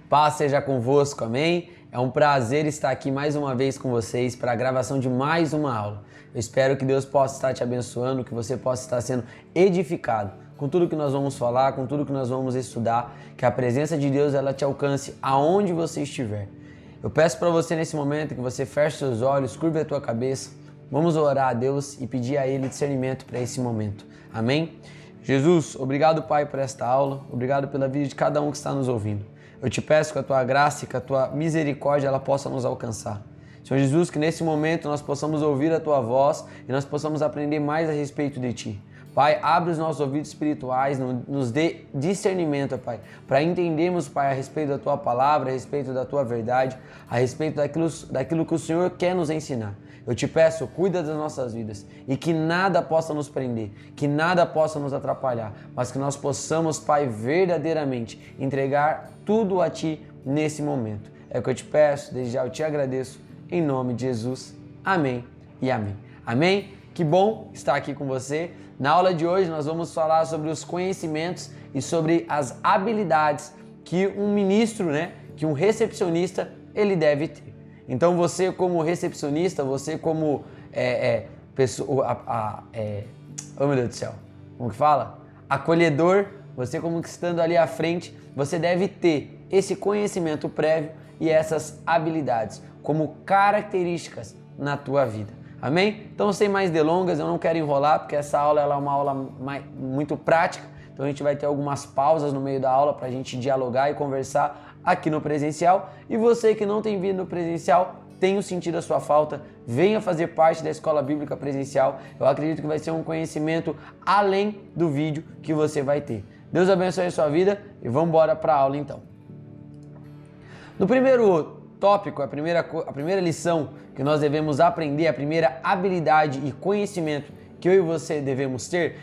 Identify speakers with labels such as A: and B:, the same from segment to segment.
A: Paz seja convosco, amém? É um prazer estar aqui mais uma vez com vocês para a gravação de mais uma aula. Eu espero que Deus possa estar te abençoando, que você possa estar sendo edificado com tudo que nós vamos falar, com tudo que nós vamos estudar, que a presença de Deus ela te alcance aonde você estiver. Eu peço para você nesse momento que você feche seus olhos, curve a tua cabeça, vamos orar a Deus e pedir a Ele discernimento para esse momento. Amém? Jesus, obrigado, Pai, por esta aula, obrigado pela vida de cada um que está nos ouvindo. Eu te peço que a tua graça e que a tua misericórdia ela possa nos alcançar. Senhor Jesus, que nesse momento nós possamos ouvir a tua voz e nós possamos aprender mais a respeito de ti. Pai, abre os nossos ouvidos espirituais, nos dê discernimento, Pai, para entendermos, Pai, a respeito da tua palavra, a respeito da tua verdade, a respeito daquilo que o Senhor quer nos ensinar. Eu te peço, cuida das nossas vidas e que nada possa nos prender, que nada possa nos atrapalhar, mas que nós possamos, Pai, verdadeiramente entregar tudo a Ti nesse momento. É o que eu te peço, desde já eu te agradeço, em nome de Jesus. Amém e amém. Amém? Que bom estar aqui com você. Na aula de hoje nós vamos falar sobre os conhecimentos e sobre as habilidades que um ministro, que um recepcionista, ele deve ter. Então você como recepcionista, você como pessoa, oh meu Deus do céu, como que fala? Acolhedor, você como que estando ali à frente, você deve ter esse conhecimento prévio e essas habilidades como características na tua vida. Amém? Então sem mais delongas, eu não quero enrolar porque essa aula ela é uma aula muito prática, então a gente vai ter algumas pausas no meio da aula para a gente dialogar e conversar aqui no presencial. E você que não tem vindo no presencial, tenho sentido a sua falta, venha fazer parte da Escola Bíblica Presencial. Eu acredito que vai ser um conhecimento além do vídeo que você vai ter. Deus abençoe a sua vida e vamos embora para a aula então. No primeiro tópico, a primeira lição que nós devemos aprender, a primeira habilidade e conhecimento que eu e você devemos ter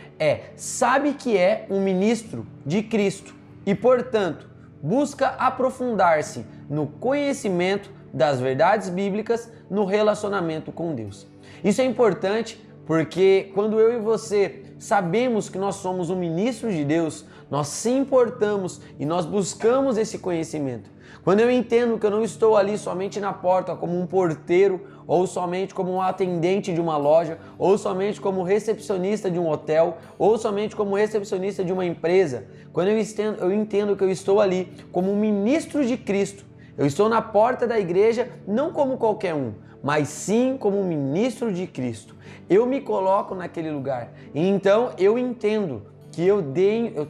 A: sabe que é um ministro de Cristo e, portanto, busca aprofundar-se no conhecimento das verdades bíblicas no relacionamento com Deus. Isso é importante porque quando eu e você sabemos que nós somos um ministro de Deus, nós se importamos e nós buscamos esse conhecimento. Quando eu entendo que eu não estou ali somente na porta como um porteiro, ou somente como um atendente de uma loja, ou somente como recepcionista de um hotel, ou somente como recepcionista de uma empresa, quando eu entendo que eu estou ali como um ministro de Cristo, eu estou na porta da igreja não como qualquer um, mas sim como um ministro de Cristo. Eu me coloco naquele lugar e então eu entendo que eu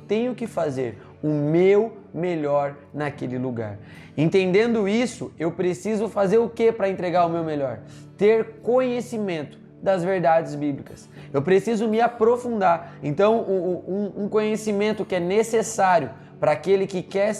A: tenho que fazer o meu melhor naquele lugar. Entendendo isso, eu preciso fazer o que para entregar o meu melhor? Ter conhecimento das verdades bíblicas. Eu preciso me aprofundar. Então, um conhecimento que é necessário para aquele que quer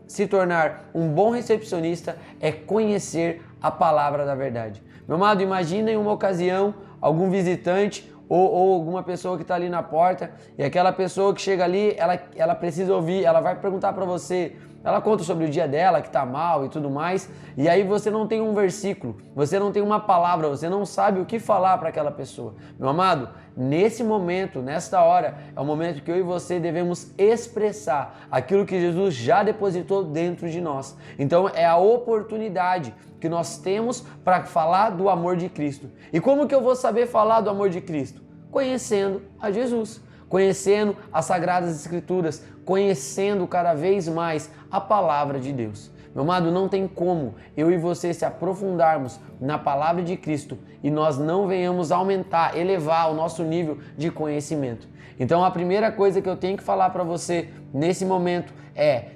A: se tornar um bom recepcionista é conhecer a palavra da verdade. Meu amado, imagina em uma ocasião algum visitante ou alguma pessoa que está ali na porta e aquela pessoa que chega ali, ela precisa ouvir, ela vai perguntar para você, ela conta sobre o dia dela, que está mal e tudo mais, e aí você não tem um versículo, você não tem uma palavra, você não sabe o que falar para aquela pessoa. Meu amado, nesse momento, nesta hora, é o momento que eu e você devemos expressar aquilo que Jesus já depositou dentro de nós. Então é a oportunidade que nós temos para falar do amor de Cristo. E como que eu vou saber falar do amor de Cristo? Conhecendo a Jesus, conhecendo as Sagradas Escrituras, conhecendo cada vez mais a palavra de Deus. Meu amado, não tem como eu e você se aprofundarmos na palavra de Cristo e nós não venhamos aumentar, elevar o nosso nível de conhecimento. Então a primeira coisa que eu tenho que falar para você nesse momento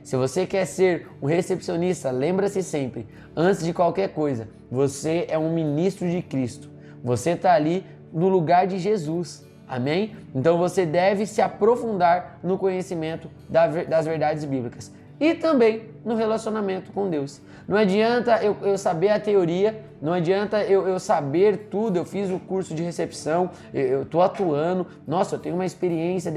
A: se você quer ser um recepcionista, lembra-se sempre, antes de qualquer coisa, você é um ministro de Cristo. Você está ali no lugar de Jesus. Amém? Então você deve se aprofundar no conhecimento das verdades bíblicas e também no relacionamento com Deus. Não adianta eu saber a teoria, não adianta eu saber tudo, eu fiz o curso de recepção, eu estou atuando, nossa, eu tenho uma experiência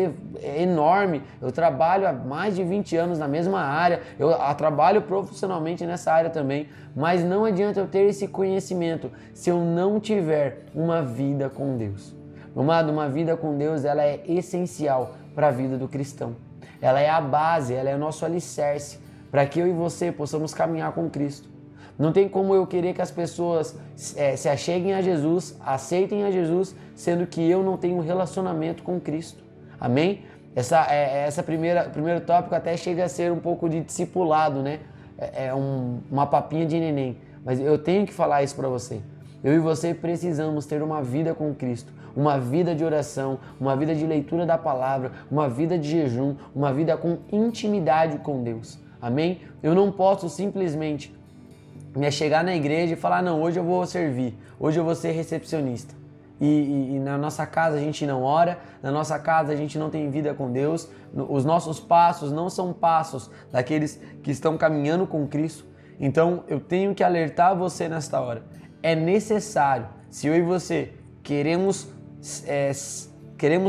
A: enorme, eu trabalho há mais de 20 anos na mesma área, eu trabalho profissionalmente nessa área também, mas não adianta eu ter esse conhecimento se eu não tiver uma vida com Deus. Meu amado, uma vida com Deus, ela é essencial para a vida do cristão. Ela é a base, ela é o nosso alicerce para que eu e você possamos caminhar com Cristo. Não tem como eu querer que as pessoas se acheguem a Jesus, aceitem a Jesus, sendo que eu não tenho um relacionamento com Cristo. Amém? Essa primeiro tópico até chega a ser um pouco de discipulado, né? Uma papinha de neném. Mas eu tenho que falar isso para você. Eu e você precisamos ter uma vida com Cristo, uma vida de oração, uma vida de leitura da palavra, uma vida de jejum, uma vida com intimidade com Deus. Amém? Eu não posso simplesmente me chegar na igreja e falar, não, hoje eu vou servir, hoje eu vou ser recepcionista. E na nossa casa a gente não ora, na nossa casa a gente não tem vida com Deus, os nossos passos não são passos daqueles que estão caminhando com Cristo. Então eu tenho que alertar você nesta hora. É necessário, se eu e você queremos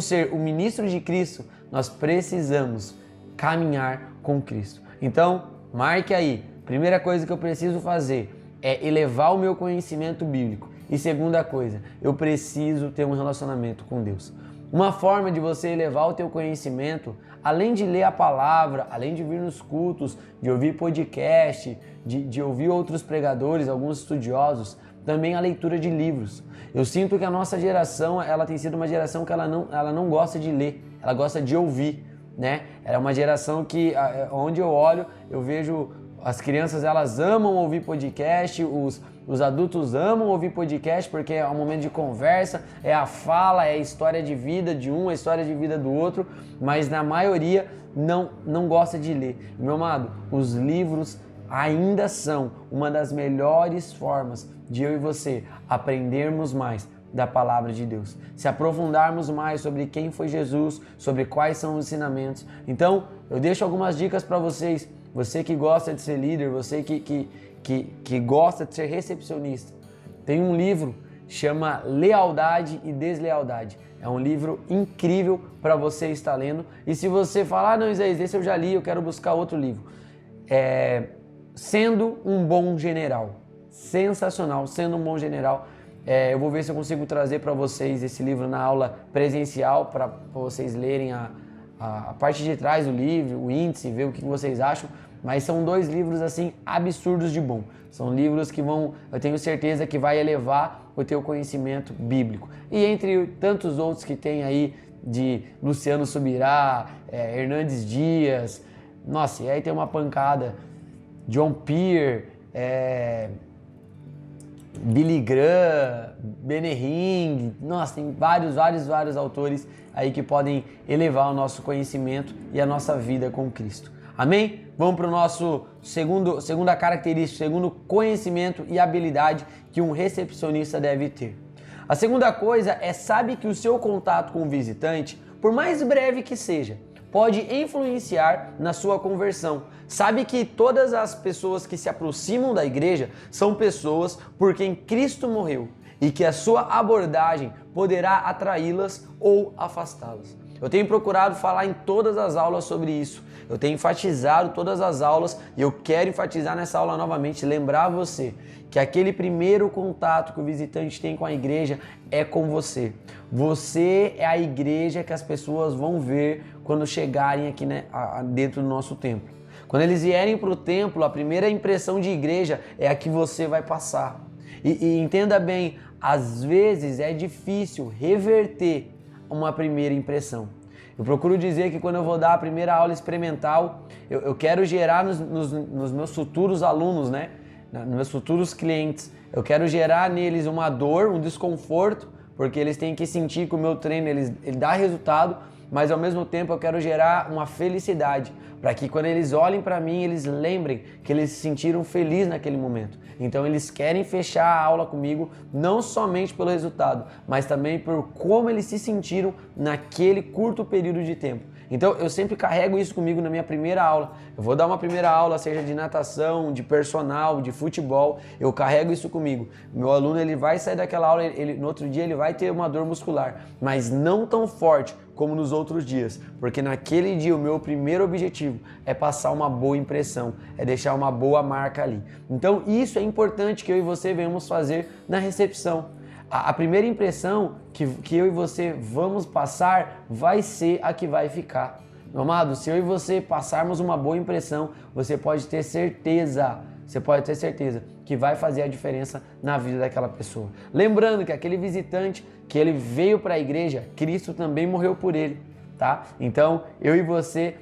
A: ser o ministro de Cristo, nós precisamos caminhar com Cristo. Então, marque aí, primeira coisa que eu preciso fazer é elevar o meu conhecimento bíblico. E segunda coisa, eu preciso ter um relacionamento com Deus. Uma forma de você elevar o teu conhecimento, além de ler a palavra, além de vir nos cultos, de ouvir podcast, de ouvir outros pregadores, alguns estudiosos, também a leitura de livros. Eu sinto que a nossa geração, ela tem sido uma geração que ela não gosta de ler, ela gosta de ouvir, né? É uma geração que, onde eu olho, eu vejo as crianças, elas amam ouvir podcast, os adultos amam ouvir podcast porque é um momento de conversa, é a fala, é a história de vida de um, a história de vida do outro, mas na maioria não gosta de ler. Meu amado, os livros ainda são uma das melhores formas de eu e você aprendermos mais da palavra de Deus, se aprofundarmos mais sobre quem foi Jesus, sobre quais são os ensinamentos. Então, eu deixo algumas dicas para vocês, você que gosta de ser líder, você que gosta de ser recepcionista. Tem um livro chama Lealdade e Deslealdade. É um livro incrível para você estar lendo. E se você falar, não, Isaías, esse eu já li, eu quero buscar outro livro. Sendo um bom general. Sensacional, Sendo um bom general. Eu vou ver se eu consigo trazer para vocês esse livro na aula presencial, para vocês lerem a parte de trás do livro, o índice, ver o que vocês acham. Mas são dois livros assim absurdos de bom. São livros que eu tenho certeza que vai elevar o teu conhecimento bíblico. E entre tantos outros que tem aí, de Luciano Subirá, Hernandes Dias, nossa, e aí tem uma pancada, John Peer, Billy Graham, Benehing, nossa, tem vários autores aí que podem elevar o nosso conhecimento e a nossa vida com Cristo. Amém? Vamos para o nosso segunda característica, segundo conhecimento e habilidade que um recepcionista deve ter. A segunda coisa sabe que o seu contato com o visitante, por mais breve que seja, pode influenciar na sua conversão. Sabe que todas as pessoas que se aproximam da igreja são pessoas por quem Cristo morreu e que a sua abordagem poderá atraí-las ou afastá-las. Eu tenho procurado falar em todas as aulas sobre isso. Eu tenho enfatizado todas as aulas e eu quero enfatizar nessa aula novamente, lembrar você que aquele primeiro contato que o visitante tem com a igreja é com você. Você é a igreja que as pessoas vão ver quando chegarem aqui, né, dentro do nosso templo. Quando eles vierem para o templo, a primeira impressão de igreja é a que você vai passar. E entenda bem, às vezes é difícil reverter uma primeira impressão. Eu procuro dizer que quando eu vou dar a primeira aula experimental, eu quero gerar nos meus futuros alunos, né? Nos meus futuros clientes, eu quero gerar neles uma dor, um desconforto, porque eles têm que sentir que o meu treino ele dá resultado, mas ao mesmo tempo eu quero gerar uma felicidade, para que quando eles olhem para mim, eles lembrem que eles se sentiram felizes naquele momento. Então eles querem fechar a aula comigo, não somente pelo resultado, mas também por como eles se sentiram naquele curto período de tempo. Então eu sempre carrego isso comigo na minha primeira aula. Eu vou dar uma primeira aula, seja de natação, de personal, de futebol, eu carrego isso comigo. Meu aluno ele vai sair daquela aula, no outro dia ele vai ter uma dor muscular, mas não tão forte como nos outros dias, porque naquele dia o meu primeiro objetivo é passar uma boa impressão, é deixar uma boa marca ali. Então isso é importante que eu e você venhamos fazer na recepção. A primeira impressão que eu e você vamos passar vai ser a que vai ficar. Meu amado, se eu e você passarmos uma boa impressão, você pode ter certeza que vai fazer a diferença na vida daquela pessoa. Lembrando que aquele visitante que ele veio para a igreja, Cristo também morreu por ele, tá? Então, eu e você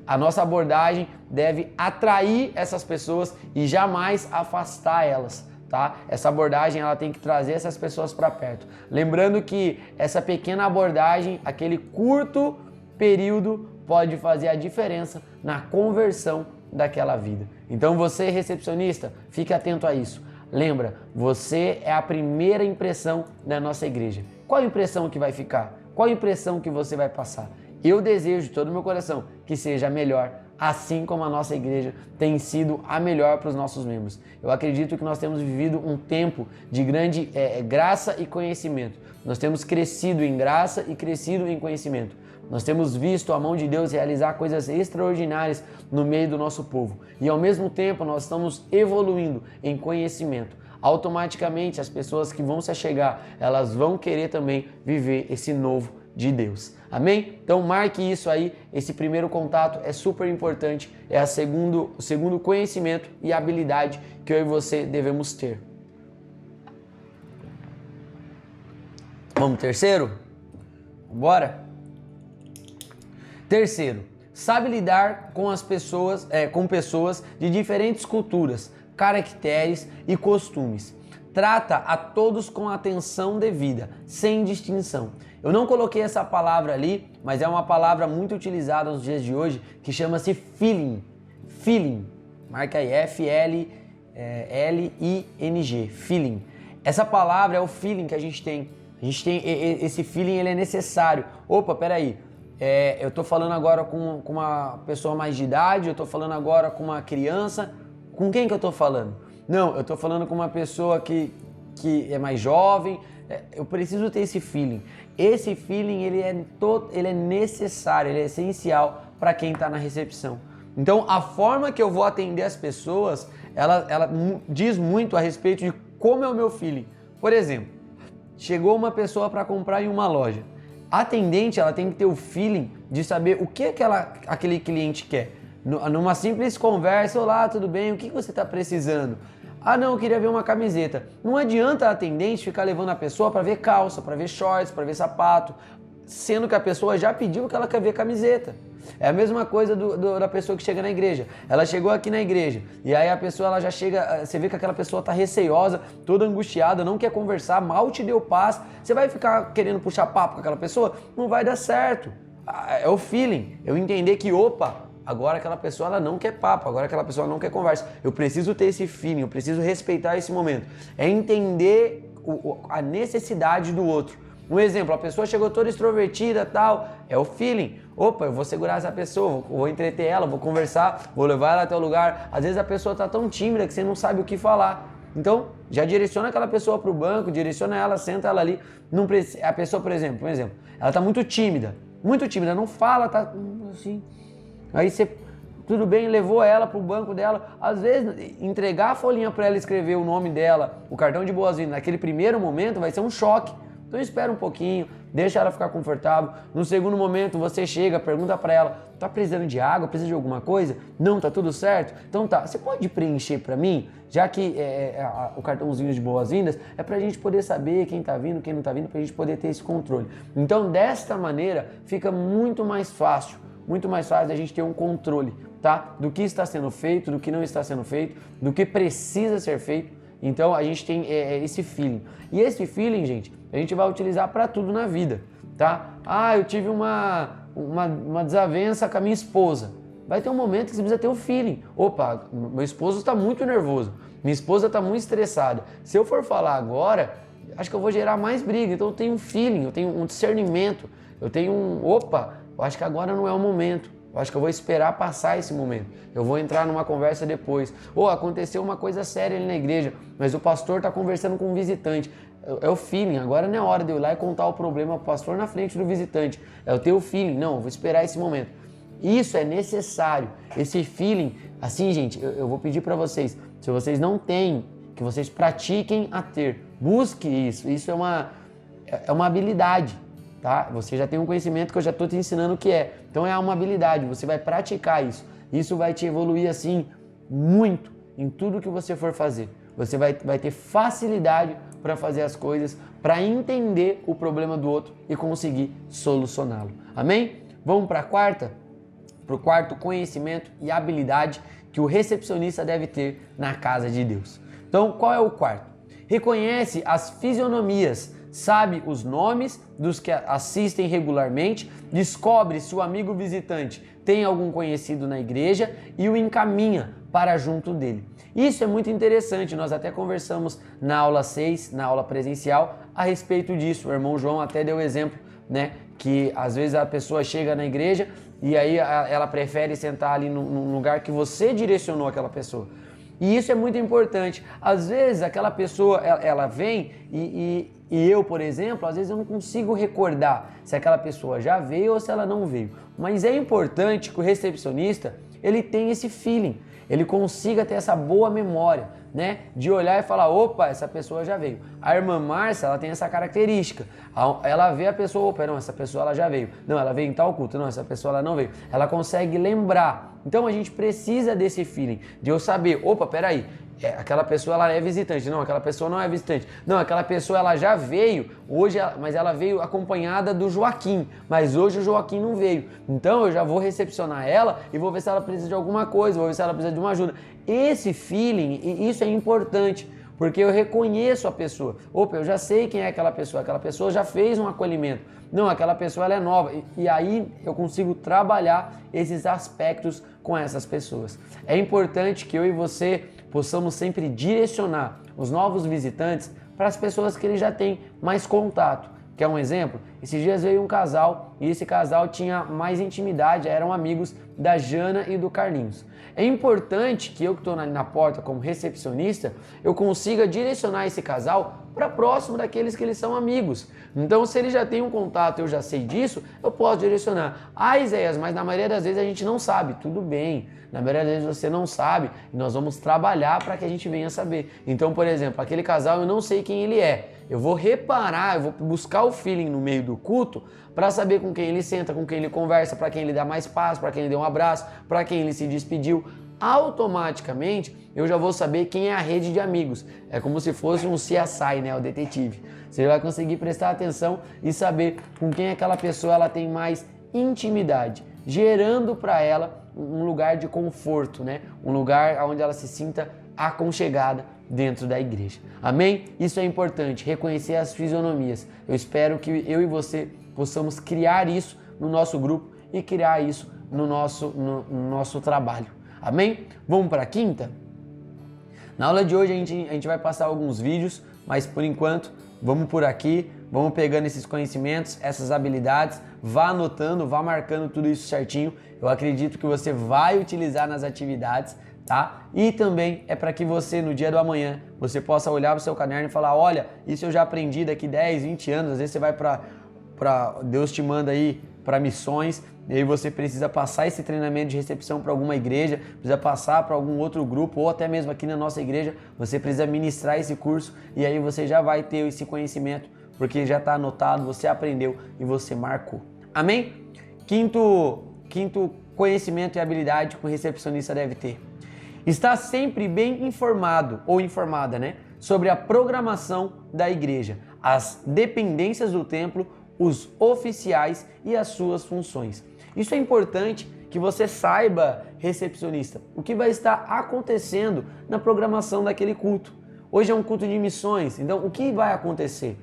A: a nossa abordagem deve atrair essas pessoas e jamais afastar elas, tá? Essa abordagem ela tem que trazer essas pessoas para perto. Lembrando que essa pequena abordagem, aquele curto período, pode fazer a diferença na conversão daquela vida. Então você, recepcionista, fique atento a isso. Lembra, você é a primeira impressão da nossa igreja. Qual a impressão que vai ficar? Qual a impressão que você vai passar? Eu desejo de todo o meu coração que seja a melhor, assim como a nossa igreja tem sido a melhor para os nossos membros. Eu acredito que nós temos vivido um tempo de grande graça e conhecimento. Nós temos crescido em graça e crescido em conhecimento. Nós temos visto a mão de Deus realizar coisas extraordinárias no meio do nosso povo. E ao mesmo tempo nós estamos evoluindo em conhecimento. Automaticamente as pessoas que vão se achegar, elas vão querer também viver esse novo de Deus. Amém? Então marque isso aí, esse primeiro contato é super importante, é o segundo conhecimento e habilidade que eu e você devemos ter. Vamos terceiro? Bora? Terceiro, sabe lidar com as pessoas, com pessoas de diferentes culturas, caracteres e costumes. Trata a todos com atenção devida, sem distinção. Eu não coloquei essa palavra ali, mas é uma palavra muito utilizada nos dias de hoje, que chama-se feeling. Feeling. Marca aí, F-L-I-N-G. Feeling. Essa palavra é o feeling que a gente tem. Esse feeling, ele é necessário. Opa, peraí. Eu tô falando agora com uma pessoa mais de idade, eu tô falando agora com uma criança. Com quem que eu tô falando? Não, eu tô falando com uma pessoa que é mais jovem. Eu preciso ter esse feeling. Esse feeling, ele é necessário, ele é essencial para quem está na recepção. Então, a forma que eu vou atender as pessoas, ela diz muito a respeito de como é o meu feeling. Por exemplo, chegou uma pessoa para comprar em uma loja. A atendente, ela tem que ter o feeling de saber o que aquele cliente quer. Numa simples conversa, olá, tudo bem? O que você está precisando? Ah, não, eu queria ver uma camiseta. Não adianta a atendente ficar levando a pessoa para ver calça, para ver shorts, para ver sapato, sendo que a pessoa já pediu que ela quer ver camiseta. É a mesma coisa da pessoa que chega na igreja. Ela chegou aqui na igreja e aí a pessoa ela já chega, você vê que aquela pessoa está receosa, toda angustiada, não quer conversar, mal te deu paz. Você vai ficar querendo puxar papo com aquela pessoa? Não vai dar certo. É o feeling. Eu entender que, agora aquela pessoa ela não quer papo, agora aquela pessoa não quer conversa. Eu preciso ter esse feeling, eu preciso respeitar esse momento. É entender a necessidade do outro. Um exemplo, a pessoa chegou toda extrovertida, tal, é o feeling. Eu vou segurar essa pessoa, vou entreter ela, vou conversar, vou levar ela até o lugar. Às vezes a pessoa está tão tímida que você não sabe o que falar. Então, já direciona aquela pessoa para o banco, direciona ela, senta ela ali. Não precisa, a pessoa, por exemplo, ela está muito tímida, não fala, tá assim. Aí você, tudo bem, levou ela para o banco dela. Às vezes, entregar a folhinha para ela escrever o nome dela, o cartão de boas-vindas, naquele primeiro momento vai ser um choque. Então espera um pouquinho, deixa ela ficar confortável. No segundo momento você chega, pergunta para ela, tá precisando de água, precisa de alguma coisa? Não, tá tudo certo? Então tá, você pode preencher para mim? Já que o cartãozinho de boas-vindas é pra gente poder saber quem tá vindo, quem não tá vindo, pra gente poder ter esse controle. Então desta maneira fica muito mais fácil a gente ter um controle, tá? Do que está sendo feito, do que não está sendo feito, do que precisa ser feito. Então a gente tem esse feeling. E esse feeling, gente, a gente vai utilizar para tudo na vida, tá? Ah, eu tive uma desavença com a minha esposa. Vai ter um momento que você precisa ter o feeling. Meu esposo está muito nervoso, minha esposa está muito estressada. Se eu for falar agora, acho que eu vou gerar mais briga. Então eu tenho um feeling, eu tenho um discernimento, eu tenho eu acho que agora não é o momento. Eu acho que eu vou esperar passar esse momento. Eu vou entrar numa conversa depois. Aconteceu uma coisa séria ali na igreja, mas o pastor está conversando com um visitante. É o feeling. Agora não é hora de eu ir lá e contar o problema pro pastor na frente do visitante. É o teu feeling. Não, eu vou esperar esse momento. Isso é necessário. Esse feeling, assim, gente, eu vou pedir para vocês, se vocês não têm, que vocês pratiquem a ter. Busque isso. Isso é uma habilidade. tá? Você já tem um conhecimento que eu já estou te ensinando o que é. Então é uma habilidade, você vai praticar isso. Isso vai te evoluir assim muito em tudo que você for fazer. Você vai ter facilidade para fazer as coisas, para entender o problema do outro e conseguir solucioná-lo. Amém? Vamos para a quarta? Para o quarto conhecimento e habilidade que o recepcionista deve ter na casa de Deus. Então, qual é o quarto? Reconhece as fisionomias, sabe os nomes dos que assistem regularmente, descobre se o amigo visitante tem algum conhecido na igreja e o encaminha para junto dele. Isso é muito interessante, nós até conversamos na aula 6, na aula presencial, a respeito disso. O irmão João até deu exemplo, né, que às vezes a pessoa chega na igreja e aí ela prefere sentar ali num lugar que você direcionou aquela pessoa. E isso é muito importante. Às vezes aquela pessoa, ela vem e eu, por exemplo, às vezes eu não consigo recordar se aquela pessoa já veio ou se ela não veio. Mas é importante que o recepcionista, ele tenha esse feeling, ele consiga ter essa boa memória, né? De olhar e falar, opa, essa pessoa já veio. A irmã Márcia, ela tem essa característica. Ela vê a pessoa, opa, não, essa pessoa ela já veio. Não, ela veio em tal culto. Não, essa pessoa ela não veio. Ela consegue lembrar. Então a gente precisa desse feeling, de eu saber, opa, peraí, aquela pessoa ela é visitante. Não, aquela pessoa não é visitante. Não, aquela pessoa ela já veio, hoje, mas ela veio acompanhada do Joaquim, mas hoje o Joaquim não veio. Então eu já vou recepcionar ela e vou ver se ela precisa de alguma coisa, vou ver se ela precisa de uma ajuda. Esse feeling, isso é importante, porque eu reconheço a pessoa. Opa, eu já sei quem é aquela pessoa já fez um acolhimento. Não, aquela pessoa ela é nova. E aí eu consigo trabalhar esses aspectos com essas pessoas. É importante que eu e você possamos sempre direcionar os novos visitantes para as pessoas que ele já tem mais contato. Quer um exemplo? Esses dias veio um casal e esse casal tinha mais intimidade, eram amigos da Jana e do Carlinhos. É importante que eu que estou na porta como recepcionista, eu consiga direcionar esse casal para próximo daqueles que eles são amigos. Então, se ele já tem um contato, eu já sei disso, eu posso direcionar. Ah, Isaías, mas na maioria das vezes a gente não sabe. Tudo bem, na maioria das vezes você não sabe e nós vamos trabalhar para que a gente venha saber. Então, por exemplo, aquele casal eu não sei quem ele é. Eu vou reparar, eu vou buscar o feeling no meio do culto para saber com quem ele senta, com quem ele conversa, para quem ele dá mais paz, para quem ele deu um abraço, para quem ele se despediu. Automaticamente eu já vou saber quem é a rede de amigos. É como se fosse um CSI, né, o detetive. Você vai conseguir prestar atenção e saber com quem aquela pessoa ela tem mais intimidade, gerando para ela um lugar de conforto, né? Um lugar onde ela se sinta aconchegada dentro da igreja. Amém? Isso é importante, reconhecer as fisionomias. Eu espero que eu e você possamos criar isso no nosso grupo e criar isso no nosso trabalho. Amém? Vamos para a quinta? Na aula de hoje a gente vai passar alguns vídeos, mas por enquanto vamos por aqui, vamos pegando esses conhecimentos, essas habilidades, vá anotando, vá marcando tudo isso certinho. Eu acredito que você vai utilizar nas atividades, tá? E também é para que você no dia do amanhã, você possa olhar para o seu caderno e falar, olha, isso eu já aprendi daqui 10, 20 anos, às vezes você vai Deus te manda aí para missões, e aí você precisa passar esse treinamento de recepção para alguma igreja, precisa passar para algum outro grupo, ou até mesmo aqui na nossa igreja, você precisa ministrar esse curso, e aí você já vai ter esse conhecimento, porque já está anotado, você aprendeu e você marcou. Amém? Quinto conhecimento e habilidade que o recepcionista deve ter. Está sempre bem informado ou informada, né, sobre a programação da igreja, as dependências do templo, os oficiais e as suas funções. Isso é importante que você saiba, recepcionista, o que vai estar acontecendo na programação daquele culto. Hoje é um culto de missões, então o que vai acontecer?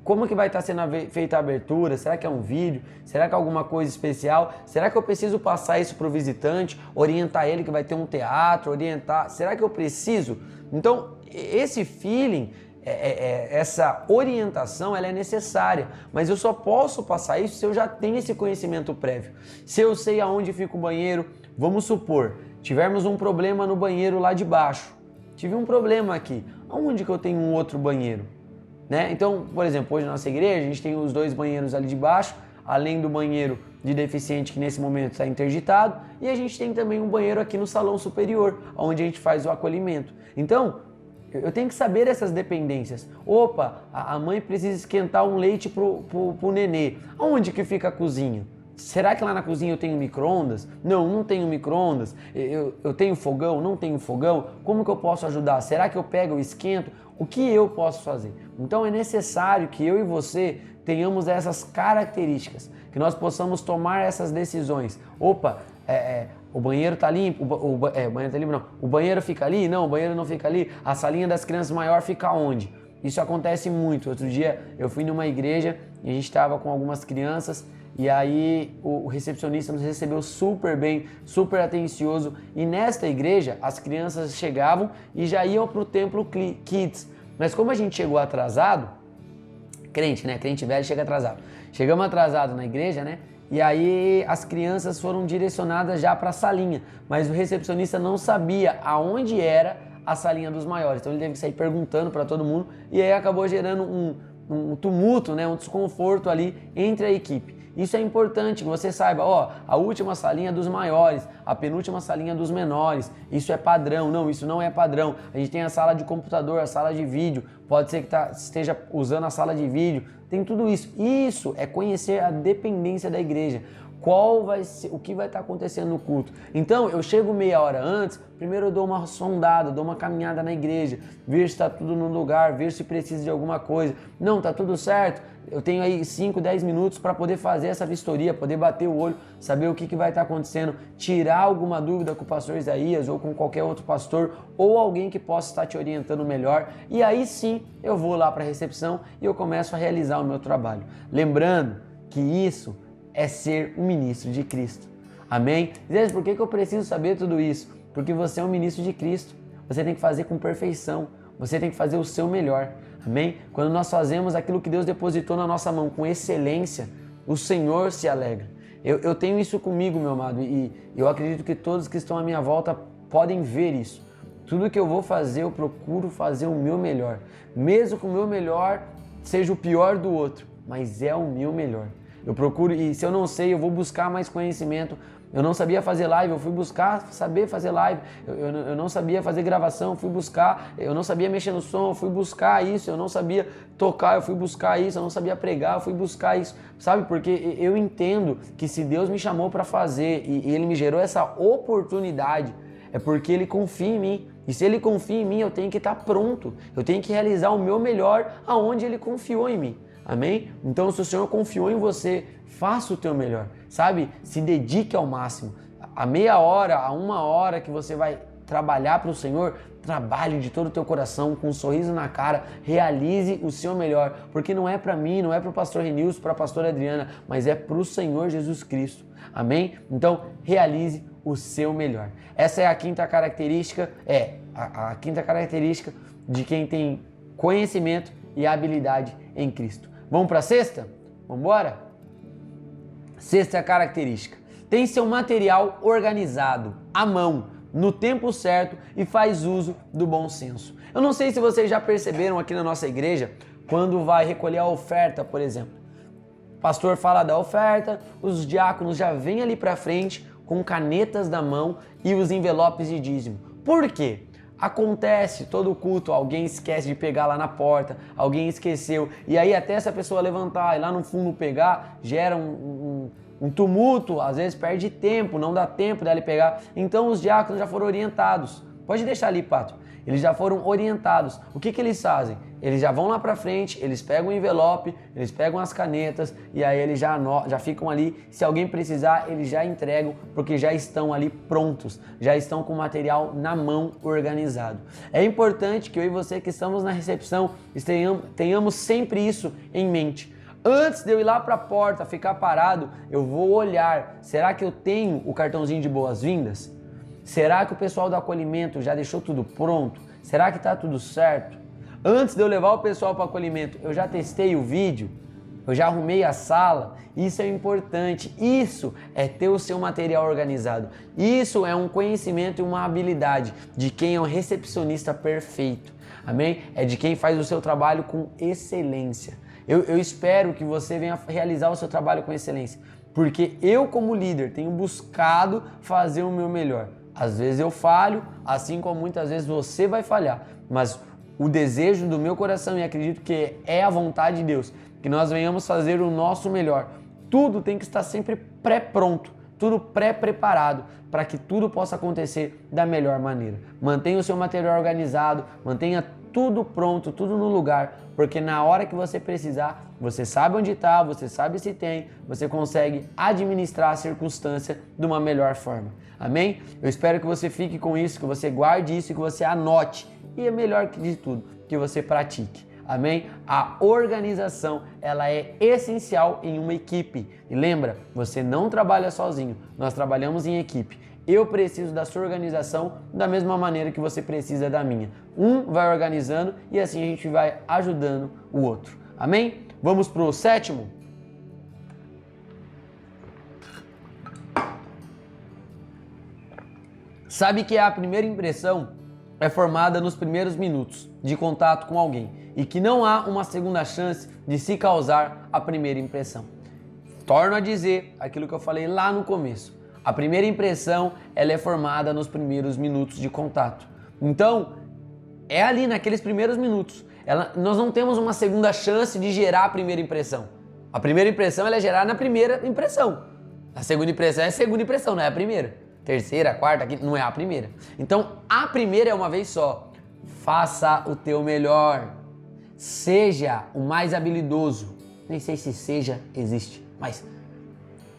A: Como que vai estar sendo feita a abertura? Será que é um vídeo? Será que é alguma coisa especial? Será que eu preciso passar isso para o visitante? Orientar ele que vai ter um teatro? Orientar? Será que eu preciso? Então, esse feeling, essa orientação, ela é necessária. Mas eu só posso passar isso se eu já tenho esse conhecimento prévio. Se eu sei aonde fica o banheiro, vamos supor, tivermos um problema no banheiro lá de baixo. Tive um problema aqui. Aonde que eu tenho um outro banheiro? Né? Então, por exemplo, hoje na nossa igreja a gente tem os 2 banheiros ali de baixo, além do banheiro de deficiente que nesse momento está interditado, e a gente tem também um banheiro aqui no salão superior, onde a gente faz o acolhimento. Então, Eu tenho que saber essas dependências. Opa, a mãe precisa esquentar um leite pro nenê. Aonde que fica a cozinha? Será que lá na cozinha eu tenho micro-ondas? Não, não tenho micro-ondas. Eu tenho fogão? Não tenho fogão? Como que eu posso ajudar? Será que eu pego, eu esquento? O que eu posso fazer? Então é necessário que eu e você tenhamos essas características, que nós possamos tomar essas decisões. Opa, o banheiro tá limpo? O banheiro tá limpo não. O banheiro fica ali? Não, o banheiro não fica ali. A salinha das crianças maior fica onde? Isso acontece muito. Outro dia eu fui numa igreja e a gente estava com algumas crianças e aí o recepcionista nos recebeu super bem, super atencioso. E nesta igreja as crianças chegavam e já iam para o templo Kids. Mas como a gente chegou atrasado, crente, né? Crente velho chega atrasado. Chegamos atrasado na igreja, né? E aí as crianças foram direcionadas já para a salinha, mas o recepcionista não sabia aonde era a salinha dos maiores. Então ele teve que sair perguntando para todo mundo e aí acabou gerando um tumulto, né? Um desconforto ali entre a equipe. Isso é importante que você saiba, ó, a última salinha é dos maiores, a penúltima salinha é dos menores, isso é padrão. Não, isso não é padrão. A gente tem a sala de computador, a sala de vídeo, pode ser que esteja usando a sala de vídeo, tem tudo isso. Isso é conhecer a dependência da igreja. Qual vai ser, o que vai estar acontecendo no culto. Então, eu chego meia hora antes, primeiro eu dou uma sondada, dou uma caminhada na igreja, ver se está tudo no lugar, ver se precisa de alguma coisa. Não, está tudo certo. Eu tenho aí 5, 10 minutos para poder fazer essa vistoria, poder bater o olho, saber o que vai estar acontecendo, tirar alguma dúvida com o pastor Isaías ou com qualquer outro pastor ou alguém que possa estar te orientando melhor. E aí sim, eu vou lá para a recepção e eu começo a realizar o meu trabalho. Lembrando que isso é ser um ministro de Cristo. Amém? Gente, por que eu preciso saber tudo isso? Porque você é um ministro de Cristo. Você tem que fazer com perfeição. Você tem que fazer o seu melhor. Amém? Quando nós fazemos aquilo que Deus depositou na nossa mão com excelência, o Senhor se alegra. Eu tenho isso comigo, meu amado, e eu acredito que todos que estão à minha volta podem ver isso. Tudo que eu vou fazer, eu procuro fazer o meu melhor. Mesmo que o meu melhor seja o pior do outro, mas é o meu melhor. Eu procuro, e se eu não sei, eu vou buscar mais conhecimento. Eu não sabia fazer live, eu fui buscar saber fazer live. Eu não sabia fazer gravação, fui buscar. Eu não sabia mexer no som, eu fui buscar isso. Eu não sabia tocar, eu fui buscar isso. Eu não sabia pregar, eu fui buscar isso. Sabe, porque eu entendo que se Deus me chamou para fazer e Ele me gerou essa oportunidade, é porque Ele confia em mim. E se Ele confia em mim, eu tenho que estar pronto. Eu tenho que realizar o meu melhor aonde Ele confiou em mim. Amém? Então, se o Senhor confiou em você, faça o teu melhor, sabe? Se dedique ao máximo. A meia hora, a 1 hora que você vai trabalhar para o Senhor, trabalhe de todo o teu coração, com um sorriso na cara, realize o seu melhor, porque não é para mim, não é para o pastor Renilson, para a pastora Adriana, mas é para o Senhor Jesus Cristo. Amém? Então, realize o seu melhor. Essa é a quinta característica, a quinta característica de quem tem conhecimento e habilidade em Cristo. Vamos para a sexta? Vamos embora? Sexta característica. Tem seu material organizado, à mão, no tempo certo e faz uso do bom senso. Eu não sei se vocês já perceberam aqui na nossa igreja, quando vai recolher a oferta, por exemplo. O pastor fala da oferta, os diáconos já vêm ali para frente com canetas na mão e os envelopes de dízimo. Por quê? Acontece todo culto, alguém esquece de pegar lá na porta, alguém esqueceu, e aí até essa pessoa levantar e lá no fundo pegar, gera um tumulto, às vezes perde tempo, não dá tempo dela pegar. Então os diáconos já foram orientados. Pode deixar ali, Pato. Eles já foram orientados. O que eles fazem? Eles já vão lá para frente, eles pegam o envelope, eles pegam as canetas e aí eles já ficam ali. Se alguém precisar, eles já entregam porque já estão ali prontos, já estão com o material na mão organizado. É importante que eu e você que estamos na recepção tenhamos sempre isso em mente. Antes de eu ir lá para a porta, ficar parado, eu vou olhar, será que eu tenho o cartãozinho de boas-vindas? Será que o pessoal do acolhimento já deixou tudo pronto? Será que está tudo certo? Antes de eu levar o pessoal para o acolhimento, eu já testei o vídeo? Eu já arrumei a sala? Isso é importante. Isso é ter o seu material organizado. Isso é um conhecimento e uma habilidade de quem é um recepcionista perfeito. Amém? É de quem faz o seu trabalho com excelência. Eu espero que você venha realizar o seu trabalho com excelência, porque eu como líder tenho buscado fazer o meu melhor. Às vezes eu falho, assim como muitas vezes você vai falhar, mas o desejo do meu coração, e acredito que é a vontade de Deus, que nós venhamos fazer o nosso melhor. Tudo tem que estar sempre pré-pronto, tudo pré-preparado, para que tudo possa acontecer da melhor maneira. Mantenha o seu material organizado, mantenha tudo pronto, tudo no lugar, porque na hora que você precisar, você sabe onde está, você sabe se tem, você consegue administrar a circunstância de uma melhor forma. Amém? Eu espero que você fique com isso, que você guarde isso, que você anote, e é melhor que de tudo, que você pratique. Amém? A organização, ela é essencial em uma equipe. E lembra, você não trabalha sozinho, nós trabalhamos em equipe. Eu preciso da sua organização da mesma maneira que você precisa da minha. Um vai organizando e assim a gente vai ajudando o outro. Amém? Vamos para o 7º? Sabe que a primeira impressão é formada nos primeiros minutos de contato com alguém e que não há uma segunda chance de se causar a primeira impressão. Torno a dizer aquilo que eu falei lá no começo. A primeira impressão, ela é formada nos primeiros minutos de contato. Então, é ali naqueles primeiros minutos. Nós não temos uma segunda chance de gerar a primeira impressão. A primeira impressão, ela é gerada na primeira impressão. A segunda impressão é a segunda impressão, não é a primeira. Terceira, quarta, quinta, não é a primeira. Então, a primeira é uma vez só. Faça o teu melhor. Seja o mais habilidoso. Nem sei se seja existe, mas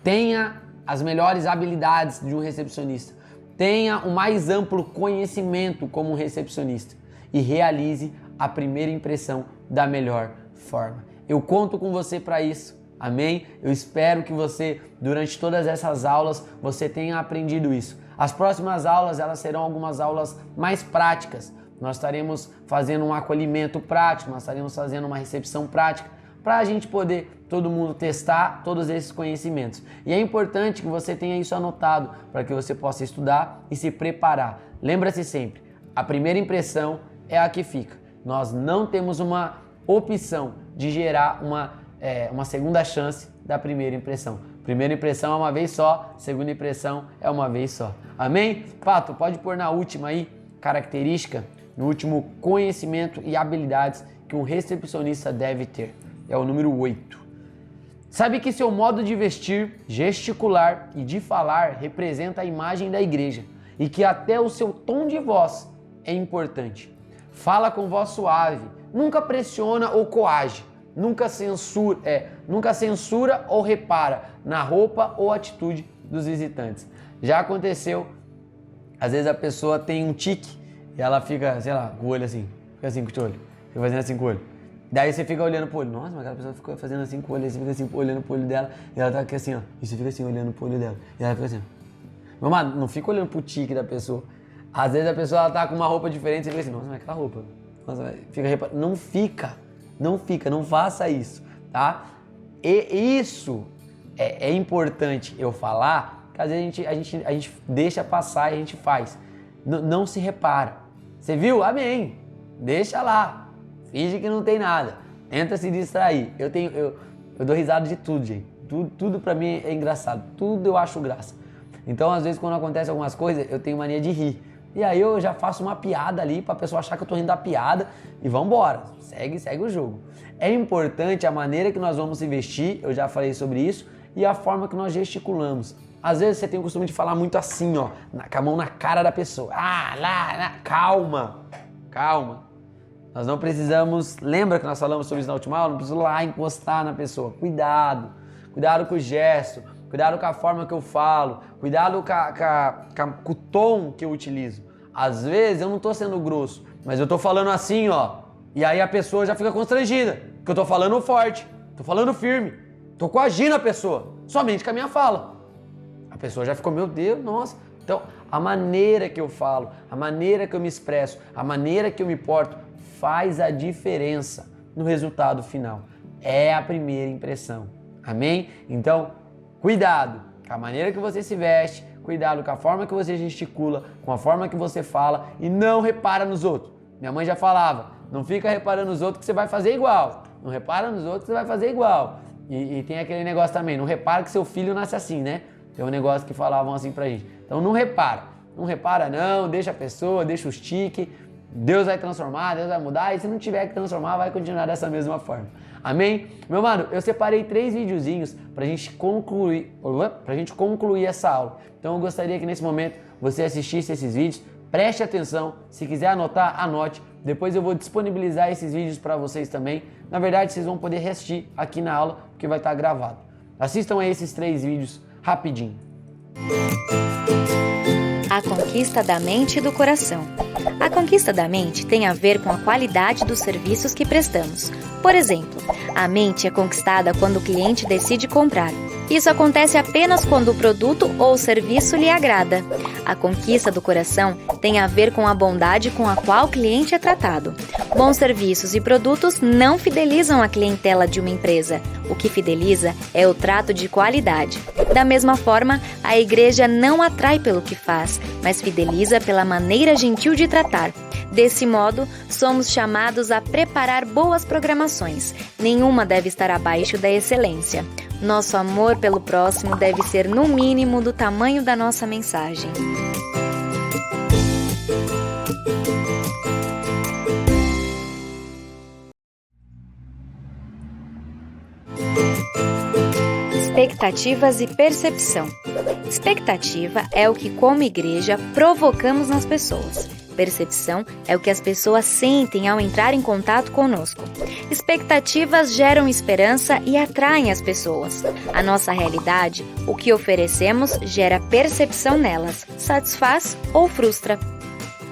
A: tenha as melhores habilidades de um recepcionista. Tenha o mais amplo conhecimento como um recepcionista e realize a primeira impressão da melhor forma. Eu conto com você para isso. Amém? Eu espero que você, durante todas essas aulas, você tenha aprendido isso. As próximas aulas, elas serão algumas aulas mais práticas. Nós estaremos fazendo um acolhimento prático, nós estaremos fazendo uma recepção prática, para a gente poder, todo mundo, testar todos esses conhecimentos. E é importante que você tenha isso anotado, para que você possa estudar e se preparar. Lembra-se sempre, a primeira impressão é a que fica. Nós não temos uma opção de gerar uma segunda chance da primeira impressão. Primeira impressão é uma vez só, segunda impressão é uma vez só. Amém? Pato, pode pôr na última aí, característica, no último conhecimento e habilidades que um recepcionista deve ter. É o número 8. Sabe que seu modo de vestir, gesticular e de falar representa a imagem da igreja e que até o seu tom de voz é importante. Fala com voz suave, nunca pressiona ou coage, nunca censura ou repara na roupa ou atitude dos visitantes. Já aconteceu, às vezes a pessoa tem um tique e ela fica, sei lá, com o olho assim, fica assim com o olho, fica fazendo assim com o olho. Daí você fica olhando pro olho. Nossa, mas aquela pessoa fica fazendo assim com o olho, você fica assim olhando pro olho dela, e ela tá aqui assim, ó. E você fica assim olhando pro olho dela. E ela fica assim, ó. Meu mano, não fica olhando pro tique da pessoa. Às vezes a pessoa ela tá com uma roupa diferente, você fica assim, nossa, mas aquela roupa. Nossa, fica reparando. Não faça isso, tá? E isso é importante eu falar, que às vezes a gente deixa passar e a gente faz. Não se repara. Você viu? Amém. Deixa lá. Finge que não tem nada. Tenta se distrair. Eu dou risada de tudo, gente. Tudo pra mim é engraçado. Tudo eu acho graça. Então, às vezes, quando acontece algumas coisas, eu tenho mania de rir. E aí eu já faço uma piada ali pra pessoa achar que eu tô rindo da piada e vambora. Segue o jogo. É importante a maneira que nós vamos se vestir, eu já falei sobre isso, e a forma que nós gesticulamos. Às vezes você tem o costume de falar muito assim, ó, com a mão na cara da pessoa. Calma. Nós não precisamos, lembra que nós falamos sobre isso na última aula? Não precisa lá encostar na pessoa. Cuidado com o gesto, cuidado com a forma que eu falo, cuidado com o tom que eu utilizo. Às vezes eu não estou sendo grosso, mas eu estou falando assim, ó, e aí a pessoa já fica constrangida, porque eu estou falando forte, estou falando firme, estou coagindo a pessoa, somente com a minha fala. A pessoa já ficou, meu Deus, nossa. Então, a maneira que eu falo, a maneira que eu me expresso, a maneira que eu me porto, faz a diferença no resultado final. É a primeira impressão. Amém? Então, cuidado com a maneira que você se veste, cuidado com a forma que você gesticula, com a forma que você fala e não repara nos outros. Minha mãe já falava, não fica reparando nos outros que você vai fazer igual. Não repara nos outros que você vai fazer igual. E tem aquele negócio também, não repara que seu filho nasce assim, né? Tem um negócio que falavam assim pra gente. Então não repara não, deixa a pessoa, deixa os tique. Deus vai transformar, Deus vai mudar, e se não tiver que transformar, vai continuar dessa mesma forma. Amém? Meu mano, eu separei 3 videozinhos pra gente concluir essa aula. Então eu gostaria que nesse momento você assistisse esses vídeos, preste atenção, se quiser anotar, anote. Depois eu vou disponibilizar esses vídeos para vocês também. Na verdade, vocês vão poder reassistir aqui na aula, porque vai estar gravado. Assistam a esses 3 vídeos rapidinho.
B: A conquista da mente e do coração. A conquista da mente tem a ver com a qualidade dos serviços que prestamos. Por exemplo, a mente é conquistada quando o cliente decide comprar. Isso acontece apenas quando o produto ou o serviço lhe agrada. A conquista do coração tem a ver com a bondade com a qual o cliente é tratado. Bons serviços e produtos não fidelizam a clientela de uma empresa. O que fideliza é o trato de qualidade. Da mesma forma, a igreja não atrai pelo que faz, mas fideliza pela maneira gentil de tratar. Desse modo, somos chamados a preparar boas programações. Nenhuma deve estar abaixo da excelência. Nosso amor pelo próximo deve ser no mínimo do tamanho da nossa mensagem. Expectativas e percepção. Expectativa é o que, como igreja, provocamos nas pessoas. Percepção é o que as pessoas sentem ao entrar em contato conosco. Expectativas geram esperança e atraem as pessoas. A nossa realidade, o que oferecemos, gera percepção nelas, satisfaz ou frustra.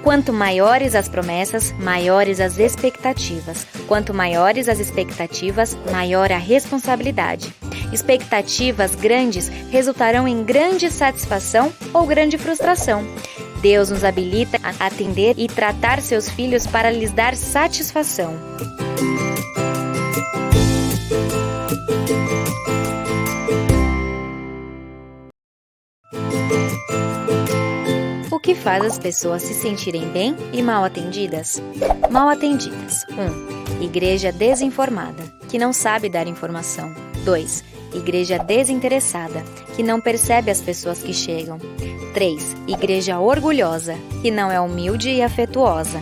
B: Quanto maiores as promessas, maiores as expectativas. Quanto maiores as expectativas, maior a responsabilidade. Expectativas grandes resultarão em grande satisfação ou grande frustração. Deus nos habilita a atender e tratar seus filhos para lhes dar satisfação. O que faz as pessoas se sentirem bem e mal atendidas? Mal atendidas. 1. Igreja desinformada, que não sabe dar informação. 2. Igreja desinteressada, que não percebe as pessoas que chegam. 3. Igreja orgulhosa, que não é humilde e afetuosa.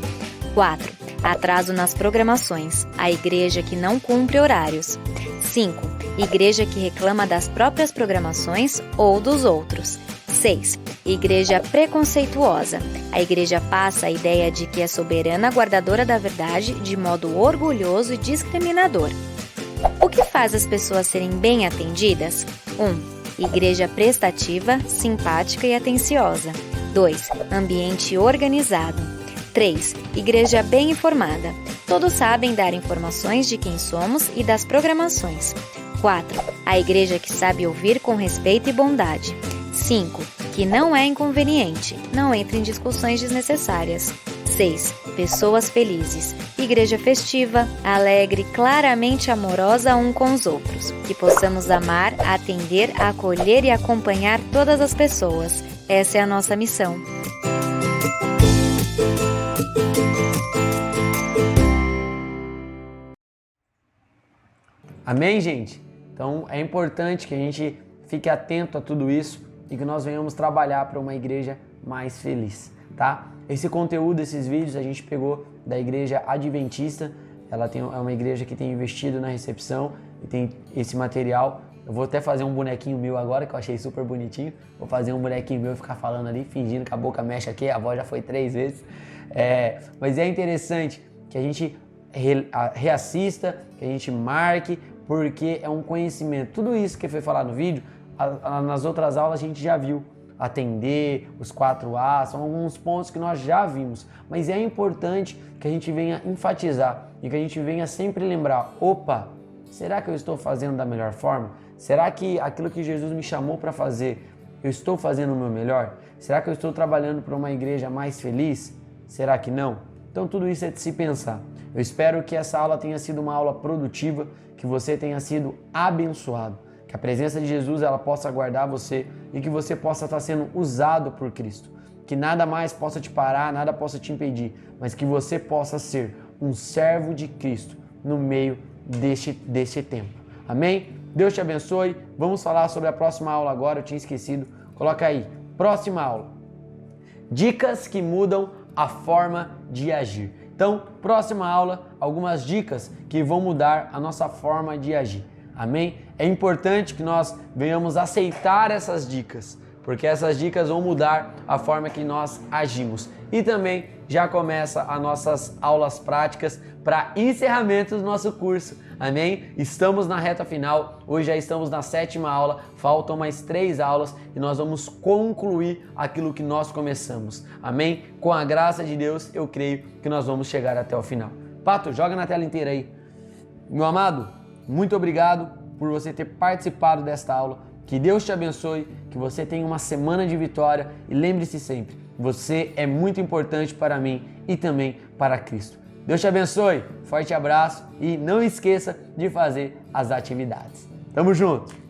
B: 4. Atraso nas programações, a igreja que não cumpre horários. 5. Igreja que reclama das próprias programações ou dos outros. 6. Igreja preconceituosa, a igreja passa a ideia de que é soberana guardadora da verdade de modo orgulhoso e discriminador. O que faz as pessoas serem bem atendidas? 1. Igreja prestativa, simpática e atenciosa. 2. Ambiente organizado. 3. Igreja bem informada. Todos sabem dar informações de quem somos e das programações. 4. A igreja que sabe ouvir com respeito e bondade. 5. Que não é inconveniente, não entra em discussões desnecessárias. 6. Pessoas felizes. Igreja festiva, alegre, claramente amorosa um com os outros. Que possamos amar, atender, acolher e acompanhar todas as pessoas. Essa é a nossa missão.
A: Amém, gente? Então é importante que a gente fique atento a tudo isso e que nós venhamos trabalhar para uma igreja mais feliz, tá? Esse conteúdo, esses vídeos a gente pegou da igreja adventista. Ela é uma igreja que tem investido na recepção e tem esse material. Eu vou até fazer um bonequinho meu agora, que eu achei super bonitinho. Vou fazer um bonequinho meu e ficar falando ali, fingindo que a boca mexe aqui. A voz já foi 3 vezes. Mas é interessante que a gente reassista, que a gente marque, porque é um conhecimento. Tudo isso que foi falado no vídeo, nas outras aulas a gente já viu. Atender, os 4A, são alguns pontos que nós já vimos. Mas é importante que a gente venha enfatizar e que a gente venha sempre lembrar, opa, será que eu estou fazendo da melhor forma? Será que aquilo que Jesus me chamou para fazer, eu estou fazendo o meu melhor? Será que eu estou trabalhando para uma igreja mais feliz? Será que não? Então tudo isso é de se pensar. Eu espero que essa aula tenha sido uma aula produtiva, que você tenha sido abençoado. Que a presença de Jesus ela possa guardar você e que você possa estar sendo usado por Cristo. Que nada mais possa te parar, nada possa te impedir, mas que você possa ser um servo de Cristo no meio deste tempo. Amém? Deus te abençoe. Vamos falar sobre a próxima aula agora, eu tinha esquecido. Coloca aí, próxima aula. Dicas que mudam a forma de agir. Então, próxima aula, algumas dicas que vão mudar a nossa forma de agir. Amém? É importante que nós venhamos aceitar essas dicas, porque essas dicas vão mudar a forma que nós agimos. E também já começa as nossas aulas práticas para encerramento do nosso curso. Amém? Estamos na reta final, hoje já estamos na 7ª aula, faltam mais 3 aulas e nós vamos concluir aquilo que nós começamos. Amém? Com a graça de Deus, eu creio que nós vamos chegar até o final. Pato, joga na tela inteira aí. Meu amado, muito obrigado por você ter participado desta aula. Que Deus te abençoe, que você tenha uma semana de vitória e lembre-se sempre, você é muito importante para mim e também para Cristo. Deus te abençoe, forte abraço e não esqueça de fazer as atividades. Tamo junto!